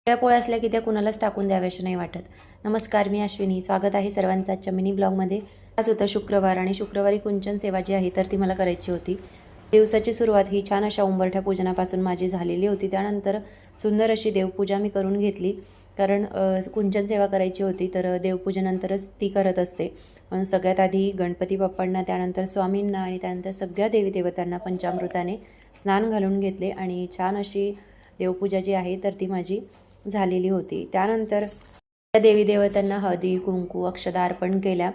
त्या पोळ्या असल्या की त्या कुणालाच टाकून द्याव्याशा नाही वाटत. नमस्कार, मी अश्विनी. स्वागत आहे सर्वांचं आजच्या मिनी ब्लॉगमध्ये. आज होता शुक्रवार आणि शुक्रवारी कुंचन सेवा जी आहे तर ती मला करायची होती. दिवसाची सुरुवात ही छान अशा उंबरठ्या पूजनापासून माझी झालेली होती. त्यानंतर सुंदर अशी देवपूजा मी करून घेतली, कारण कुंचन सेवा करायची होती तर देवपूजेनंतरच ती करत असते. म्हणून सगळ्यात आधी गणपती बाप्पांना, त्यानंतर स्वामींना आणि त्यानंतर सगळ्या देवी देवतांना पंचामृताने स्नान घालून घेतले आणि छान अशी देवपूजा जी आहे तर ती माझी झालेली होती. त्यानंतर त्या देवी देवतांना हळदी कुंकू अक्षदा अर्पण केल्या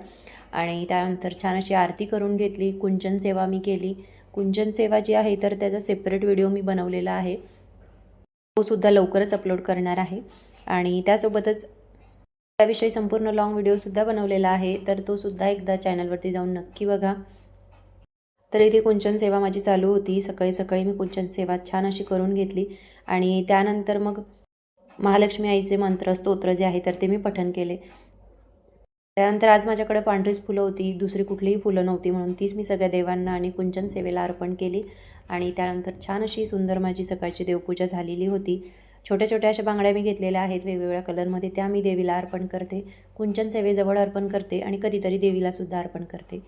आणि त्यानंतर छान अशी आरती करून घेतली. कुंचन सेवा मी केली. कुंचन सेवा जी आहे तर त्याचा सेपरेट व्हिडिओ मी बनवलेला आहे, तो सुद्धा लवकरच अपलोड करणार आहे. आणि त्यासोबतच त्याविषयी संपूर्ण लॉंग व्हिडिओसुद्धा बनवलेला आहे, तर तो सुद्धा एकदा चॅनलवरती जाऊन नक्की बघा. तर इथे कुंचन सेवा माझी चालू होती. सकाळी सकाळी मी कुंचन सेवा छान अशी करून घेतली आणि त्यानंतर मग महालक्ष्मी आईचे मंत्र स्तोत्र जे आहे तर ते मी पठण केले. त्यानंतर आज माझ्याकडे पांढरीच फुलं होती, दुसरी कुठलीही फुलं नव्हती, म्हणून तीच मी सगळ्या देवांना आणि कुंचन सेवेला अर्पण केली. आणि त्यानंतर छान अशी सुंदर माझी सकाळची देवपूजा झालेली होती. छोट्या छोट्या अशा बांगड्या मी घेतलेल्या आहेत वेगवेगळ्या कलरमध्ये, त्या मी देवीला अर्पण करते, कुंचन सेवेजवळ अर्पण करते आणि कधीतरी देवीलासुद्धा अर्पण करते.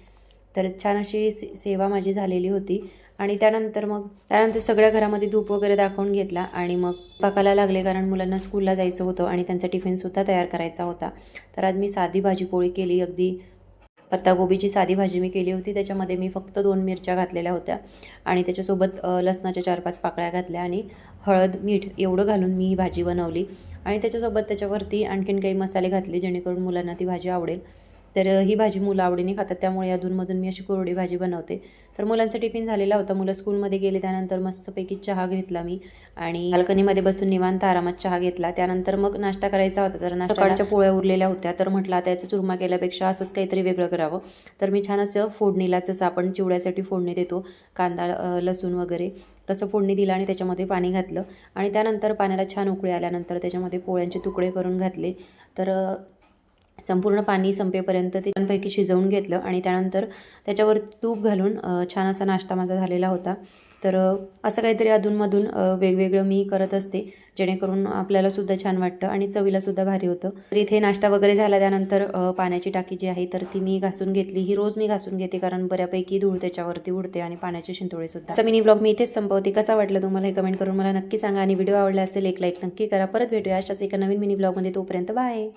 तर छान अशी सेवा माझी झालेली होती. आणि त्यानंतर सगळ्या घरामध्ये धूप वगैरे दाखवून घेतला आणि मग पाकाला लागले, कारण मुलांना स्कूलला जायचं होतं आणि त्यांचा टिफिनसुद्धा तयार करायचा होता. तर आज मी साधी भाजी पोळी केली. अगदी पत्तागोबीची साधी भाजी मी केली होती. त्याच्यामध्ये मी फक्त 2 मिरच्या घातलेल्या होत्या आणि त्याच्यासोबत लसणाच्या 4-5 पाकळ्या घातल्या आणि हळद मीठ एवढं घालून मी ही भाजी बनवली. आणि त्याच्यासोबत त्याच्यावरती आणखीन काही मसाले घातले जेणेकरून मुलांना ती भाजी आवडेल. तर ही भाजी मुलं आवडीने खातात, त्यामुळे अधूनमधून मी अशी कोरडी भाजी बनवते. तर मुलांचा टिफिन झालेला होता, मुलं स्कूलमध्ये गेले. त्यानंतर मस्तपैकी चहा घेतला मी आणि बाल्कनीमध्ये बसून निवांत आरामात चहा घेतला. त्यानंतर मग नाश्ता करायचा होता, तर सकाळच्या पोळ्या उरलेल्या होत्या, तर म्हटलं आता याचा चुरमा केल्यापेक्षा असंच काहीतरी वेगळं करावं. तर मी छान असं फोडणीला, जसं आपण चिवड्यासाठी फोडणी देतो कांदा लसूण वगैरे, तसं फोडणी दिलं आणि त्याच्यामध्ये पाणी घातलं. आणि त्यानंतर पाण्याला छान उकळी आल्यानंतर त्याच्यामध्ये पोळ्यांचे तुकडे करून घातले. तर संपूर्ण पाणी संपेपर्यंत ते छानपैकी शिजवून घेतलं आणि त्यानंतर त्याच्यावर तूप घालून छान असा नाश्ता माझा झालेला होता. तर असं काहीतरी अधूनमधून वेगवेगळं मी करत असते, जेणेकरून आपल्यालासुद्धा छान वाटतं आणि चवीलासुद्धा भारी होतं. तर इथे नाश्ता वगैरे झाला. त्यानंतर पाण्याची टाकी जी आहे तर ती मी घासून घेतली. ही रोज मी घासून घेते, कारण बऱ्यापैकी धूळ त्याच्यावरती उडते आणि पाण्याचे शिंतोळेसुद्धा. असा मिनी ब्लॉग मी इथेच संपवते. कसा वाटलं तुम्हाला हे कमेंट करून मला नक्की सांगा आणि व्हिडिओ आवडला असेल एक लाईक नक्की करा. परत भेटूया अशाच एका नवीन मिनी ब्लॉगमध्ये. तोपर्यंत बाय.